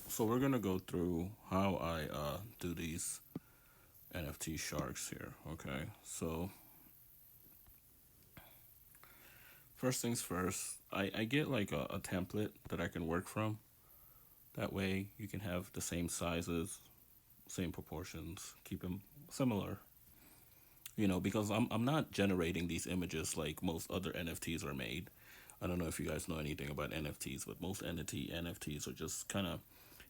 So we're gonna go through how I do these NFT sharks here. Okay, so first things first, I get like a template that I can work from. That way you can have the same sizes, same proportions, keep them similar. Because I'm not generating these images like most other NFTs are made. I don't know if you guys know anything about NFTs, but most NFTs are just kind of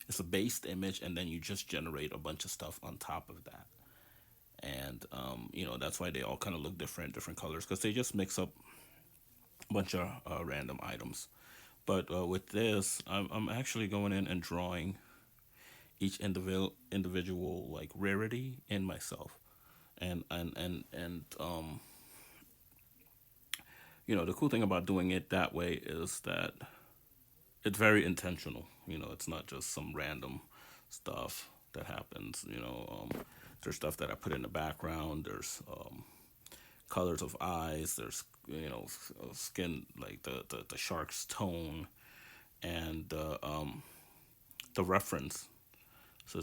it's a based image, and then you just generate a bunch of stuff on top of that. And that's why they all kind of look different, different colors, because they just mix up a bunch of random items. But with this, I'm actually going in and drawing each individual like rarity in myself, and the cool thing about doing it that way is that it's very intentional. It's not just some random stuff that happens. There's stuff that I put in the background. There's colors of eyes. There's skin, like the shark's tone, and the references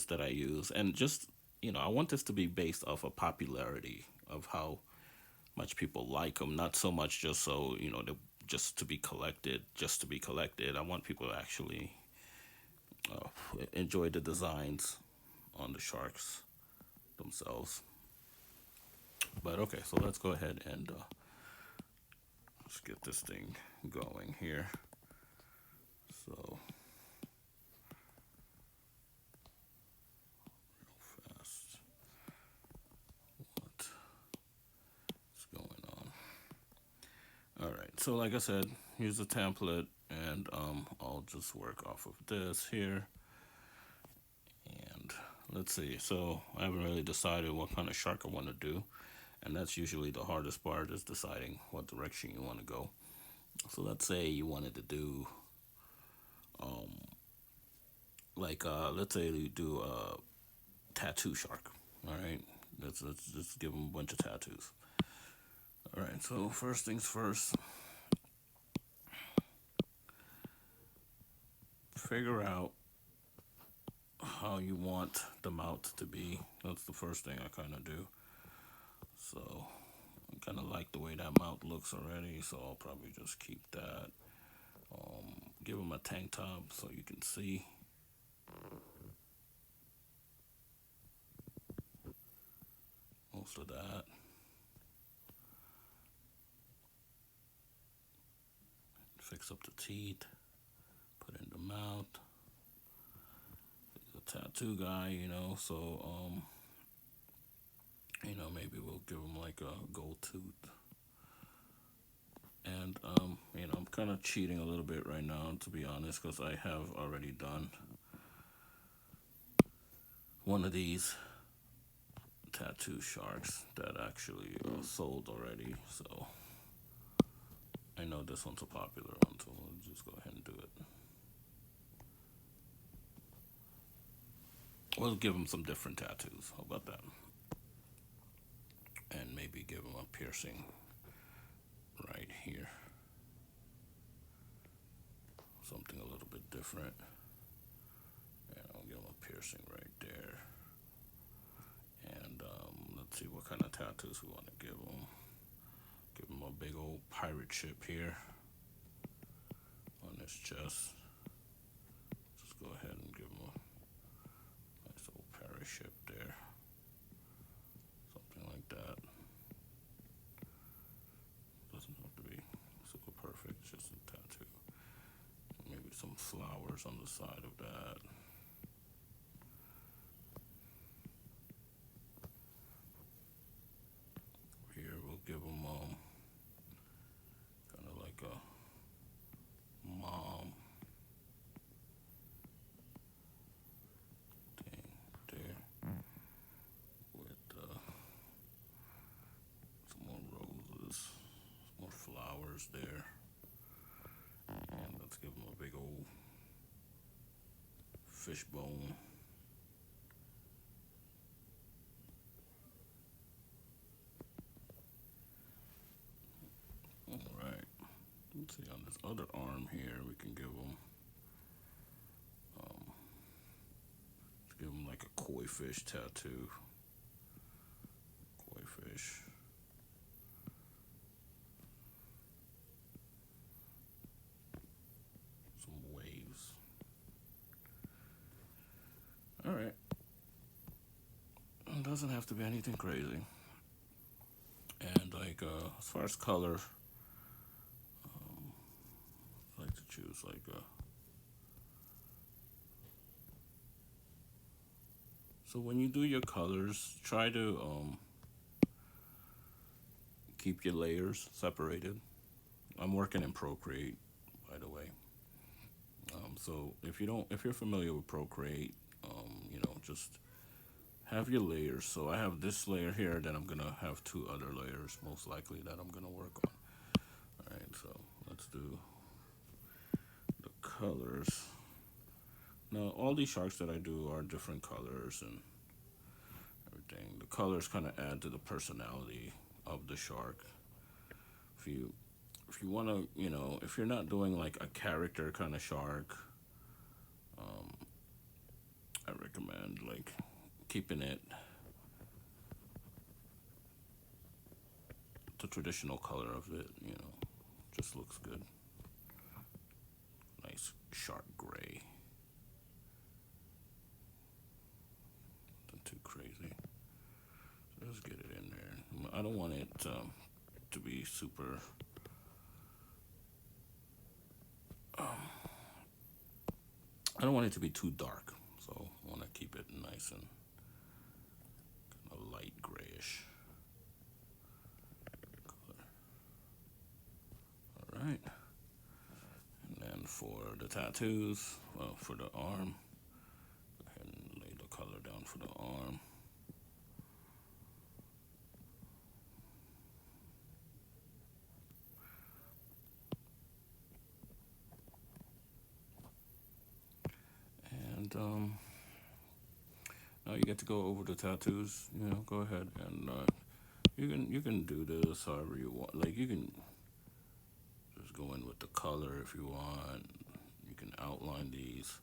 that I use, and just I want this to be based off of popularity of how much people like them, not so much just so just to be collected, just to be collected. I want people to actually uh, enjoy the designs on the sharks themselves. But okay, so let's go ahead and let's get this thing going here. So fast, what's going on? All right, so like I said, here's the template, and I'll just work off of this here. And let's see. So I haven't really decided what kind of shark I want to do, and that's usually the hardest part is deciding what direction you want to go. So let's say you wanted to do, like, let's say you do a tattoo shark. All right, let's just give them a bunch of tattoos. All right. So first things first, figure out how you want the mouth to be. That's the first thing I kind of do. So I kind of like the way that mouth looks already, so I'll probably just keep that. Give them a tank top so you can see most of that. Fix up the teeth, put in the mouth. He's a tattoo guy, so maybe we'll give him like a gold tooth. And I'm kind of cheating a little bit right now, to be honest, because I have already done one of these tattoo sharks that actually sold already. So I know this one's a popular one, so we'll just go ahead and do it. We'll give him some different tattoos. How about that? And maybe give him a piercing right here. Something a little bit different. And I'll give him a piercing right there. And let's see what kind of tattoos we want to give him. Give him a big old pirate ship here on his chest. Just go ahead and give him a nice old pirate ship there. Something like that. Doesn't have to be super perfect, just a tattoo. Maybe some flowers on the side of that. Here we'll give him kind of like a mom thing there with some more roses, some more flowers there. And let's give him a big old fishbone. Alright, let's see on this other arm here, we can give him koi fish tattoo. Koi fish. Some waves. All right. It doesn't have to be anything crazy. And like as far as color, I like to choose like so when you do your colors, try to keep your layers separated. I'm working in Procreate, by the way. So if you're familiar with Procreate, just have your layers. So I have this layer here, then I'm gonna have two other layers, most likely that I'm gonna work on. All right, so let's do the colors. Now all these sharks that I do are different colors and everything. The colors kind of add to the personality of the shark. If you if you want to, if you're not doing like a character kind of shark, I recommend like keeping it the traditional color of it. Just looks good. Nice sharp gray. Nothing too crazy. So let's get it in there. I don't want it to be super. I don't want it to be too dark, so I want to keep it nice and kind of light grayish color. All right. And then for the tattoos, well, for the arm, go ahead and lay the color down for the arm. And now you get to go over the tattoos. Go ahead and you can do this however you want. Like you can just go in with the color if you want. You can outline these.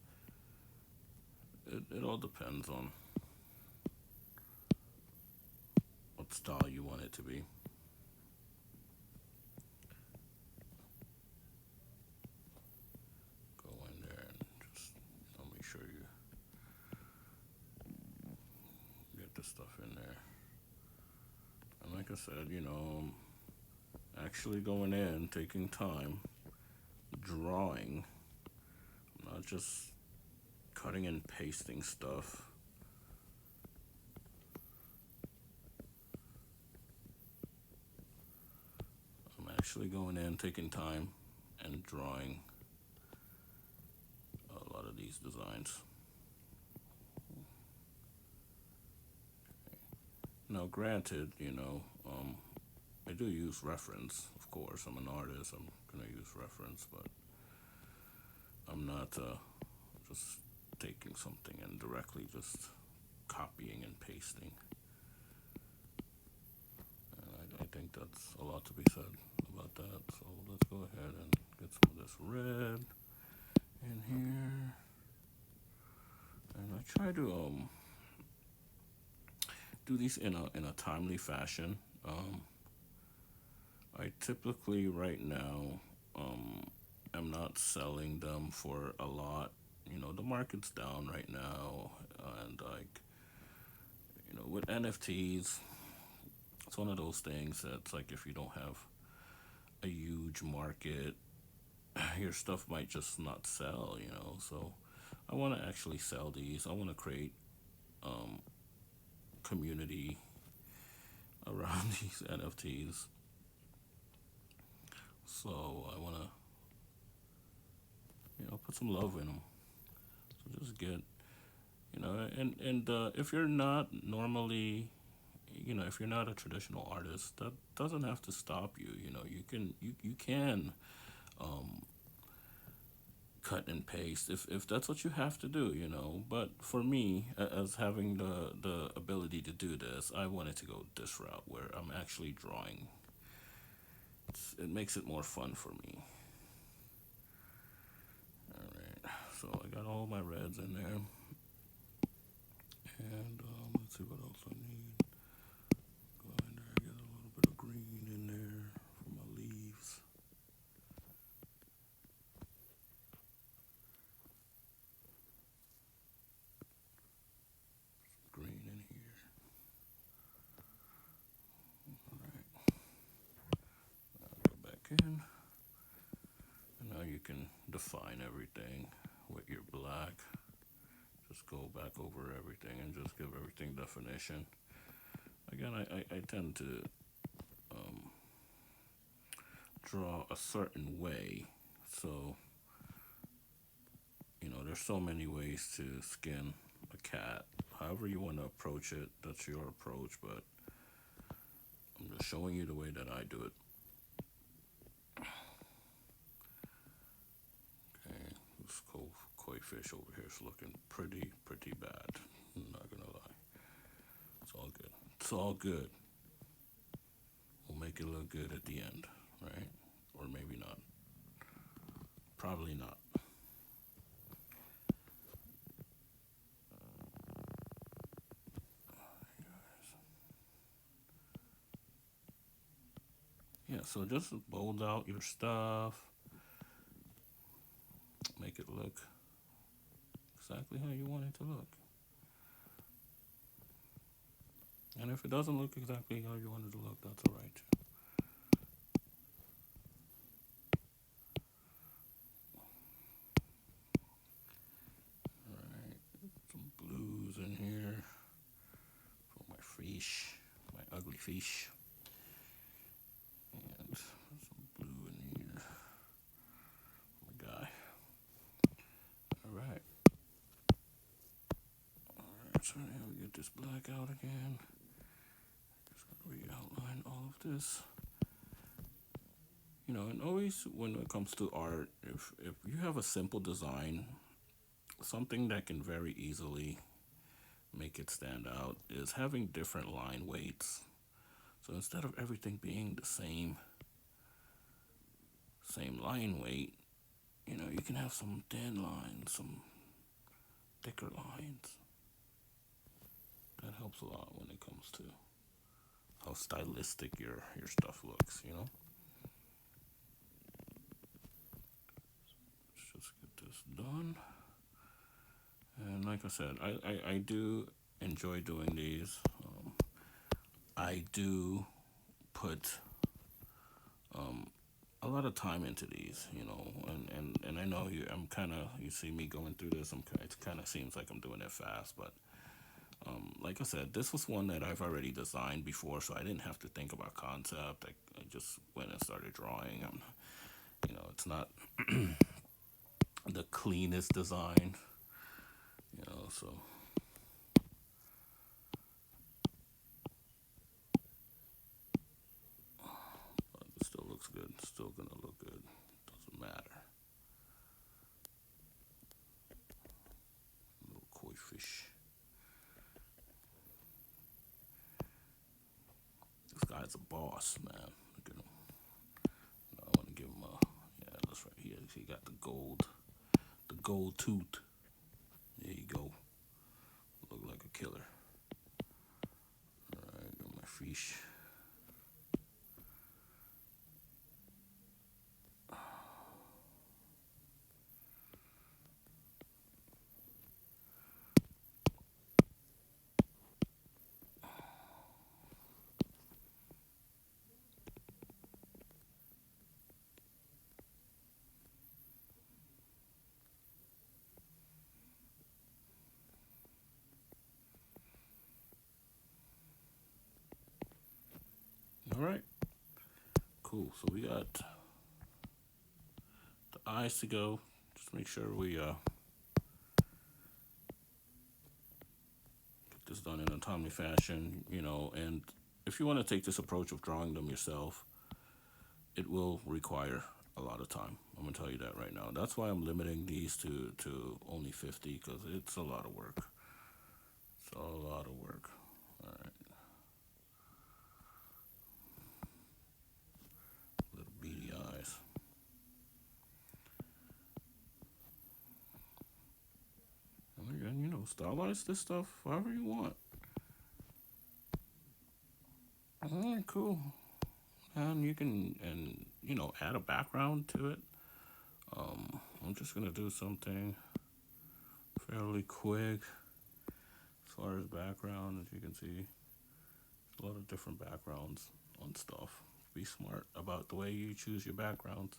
It all depends on what style you want it to be. Go in there and just make sure you get the stuff in there. And like I said, actually going in, taking time, drawing, not just cutting and pasting stuff. I'm actually going in, taking time, and drawing a lot of these designs. Now, granted, I do use reference, of course. I'm an artist, I'm going to use reference, but I'm not just taking something and directly just copying and pasting. And I think that's a lot to be said about that. So let's go ahead and get some of this red in here. And I try to do these in a timely fashion. I typically right now am not selling them for a lot. The market's down right now, and like with NFTs, it's one of those things that's like if you don't have a huge market, your stuff might just not sell. So I want to actually sell these. I want to create community around these NFTs. So I want to, put some love in them. So just get, and if you're not normally, if you're not a traditional artist, that doesn't have to stop you. You can cut and paste if that's what you have to do. But for me, as having the ability to do this, I wanted to go this route where I'm actually drawing. It makes it more fun for me. All right, so I got all my reds in there, And let's see what else I need. Go in there, get a little bit of green in there for my leaves. Green in here. Alright, go back in. And now you can define everything with your black. Just go back over everything and just give everything definition. Again, I tend to draw a certain way. So, there's so many ways to skin a cat. However you want to approach it, that's your approach, but I'm just showing you the way that I do it. Okay, this koi fish over here is looking pretty bad. I'm not gonna lie. It's all good. It's all good. We'll make it look good at the end, right? Or maybe not. Probably not. Yeah, so just bold out your stuff. Make it look exactly how you want it to look. And if it doesn't look exactly how you want it to look, that's alright. Alright, some blues in here for my fish, my ugly fish. And some blue in here for my guy. Alright. Alright, so now we get this black out again. Just gotta re-outline all of this. And always when it comes to art, if you have a simple design, something that can very easily make it stand out is having different line weights. So instead of everything being the same line weight, you can have some thin lines, some thicker lines. That helps a lot when it comes to how stylistic your stuff looks. Let's just get this done. And like I said, I do enjoy doing these. I do put a lot of time into these, and I know you see me going through this. It kind of seems like I'm doing it fast, but like I said, this was one that I've already designed before, so I didn't have to think about concept. I just went and started drawing. It's not the cleanest design, so. But it still looks good. It's still gonna look good. Doesn't matter. Little koi fish. This guy's a boss, man. Look at him. I want to give him a. Yeah, that's right. He got the gold tooth. There you go. Look like a killer. All right, got my fish. All right. Cool. So we got the eyes to go. Just make sure we get this done in a timely fashion, and if you want to take this approach of drawing them yourself, it will require a lot of time. I'm gonna tell you that right now. That's why I'm limiting these to only 50, because it's a lot of work. It's a lot of work. All right. Little beady eyes. And again, stylize this stuff however you want. All right, cool. And you can, add a background to it. I'm just gonna do something fairly quick as far as background. As you can see, a lot of different backgrounds on stuff. Be smart about the way you choose your backgrounds.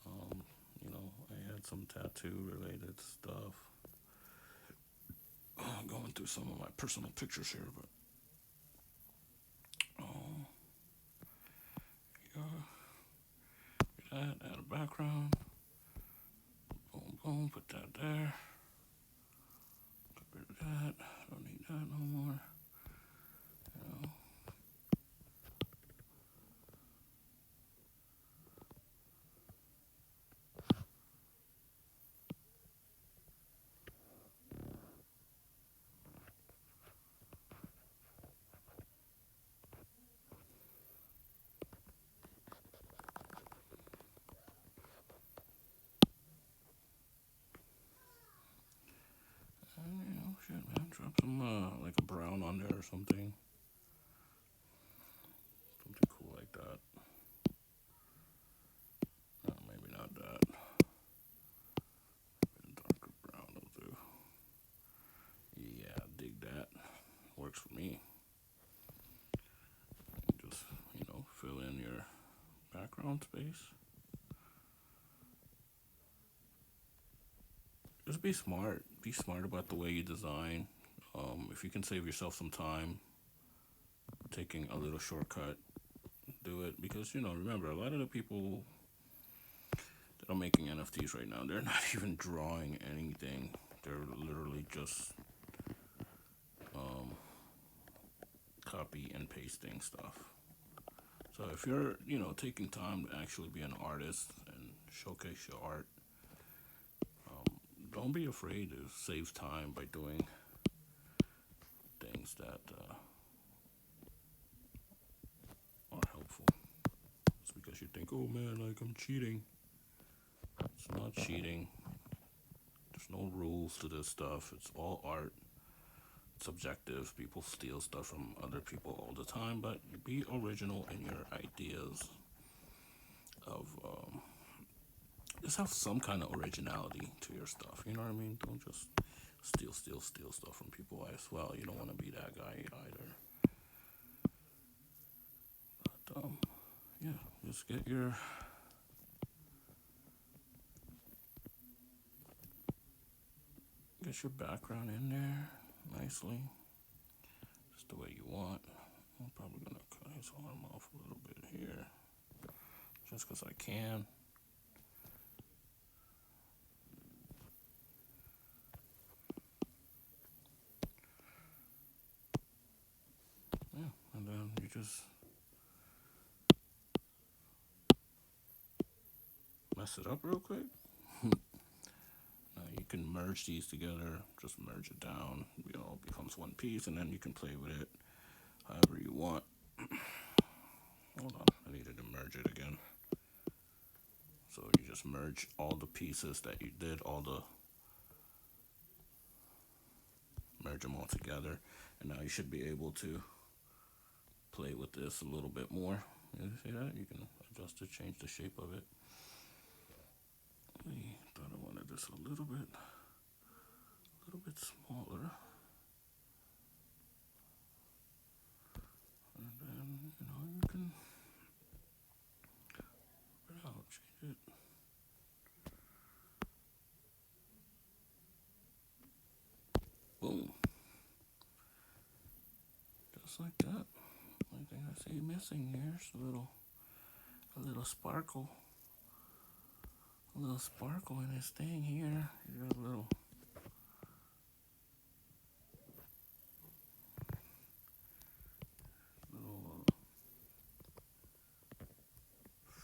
Um, I had some tattoo related stuff. Going through some of my personal pictures here, but um, yeah, add a background. Boom, boom, put that there. Get rid of that. Don't need that no more. You know. Shit, man, drop some like a brown on there or something. Something cool like that. No, maybe not that. Maybe a darker brown will do. Yeah, dig that. Works for me. Just, fill in your background space. Just be smart. Be smart about the way you design. If you can save yourself some time, taking a little shortcut, do it. Because, remember, a lot of the people that are making NFTs right now, they're not even drawing anything. They're literally just copy and pasting stuff. So if you're, taking time to actually be an artist and showcase your art, don't be afraid to save time by doing things that are helpful. It's because you think, oh man, like I'm cheating. It's not cheating. There's no rules to this stuff. It's all art. It's subjective. People steal stuff from other people all the time, but be original in your ideas of just have some kind of originality to your stuff. You know what I mean? Don't just steal stuff from people as well. You don't want to be that guy either. But yeah, just get your background in there nicely, just the way you want. I'm probably gonna cut his arm off a little bit here, just because I can. Yeah, and then you just mess it up real quick. You can merge these together, just merge it down. It all becomes one piece, and then you can play with it however you want. Hold on, I needed to merge it again. So you just merge all the pieces that you did, merge them all together, and now you should be able to play with this a little bit more. You see that? You can adjust it, change the shape of it. I thought I wanted this a little bit smaller. And then, you can change it. Boom. Just like that. Only thing I see missing here is a little sparkle. A little sparkle in this thing here. You got a little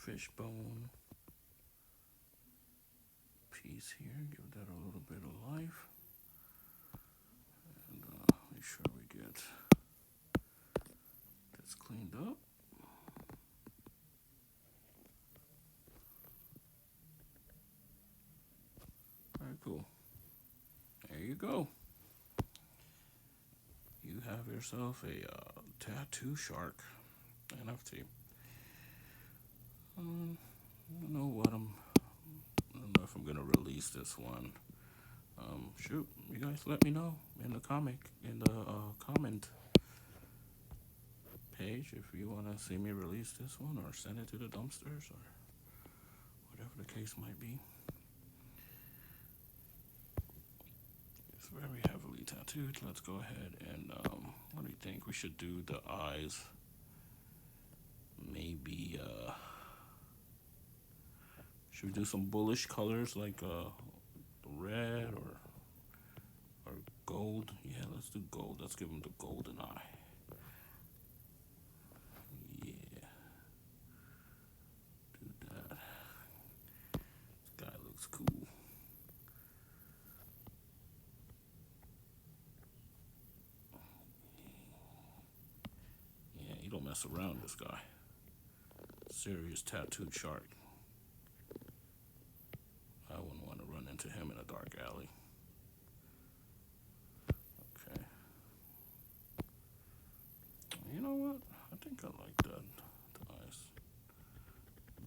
fishbone piece here. Give that a little bit of life. And make sure we get this cleaned up. Alright, cool. There you go. yourself a tattoo shark NFT. I don't know what I don't know if I'm gonna release this one. Shoot, you guys let me know in the comment page if you want to see me release this one or send it to the dumpsters or whatever the case might be. It's very heavily tattooed. Let's go ahead and what do you think? We should do the eyes. Maybe should we do some bullish colors like red or gold? Yeah, let's do gold. Let's give him the golden eye. Yeah, do that. This guy looks cool. Yeah, he don't mess around, this guy. Serious tattooed shark. I wouldn't want to run into him in a dark alley. Okay. You know what? I think I like that. The eyes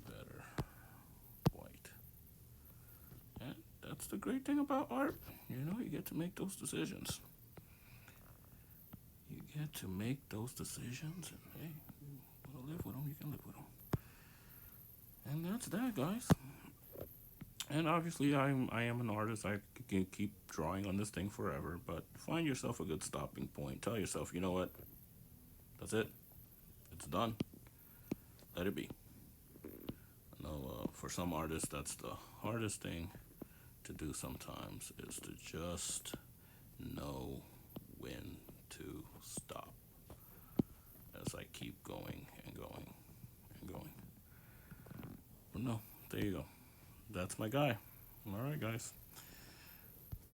better. White. And that's the great thing about art. You know, you get to make those decisions. You get to make those decisions, and hey, you want to live with them, you can live with them. And that's that, guys. And obviously, I am an artist. I can keep drawing on this thing forever. But find yourself a good stopping point. Tell yourself, you know what? That's it. It's done. Let it be. I know for some artists, that's the hardest thing to do sometimes is to just know when to stop. As I keep going and going and going. But no, there you go. That's my guy. All right, guys.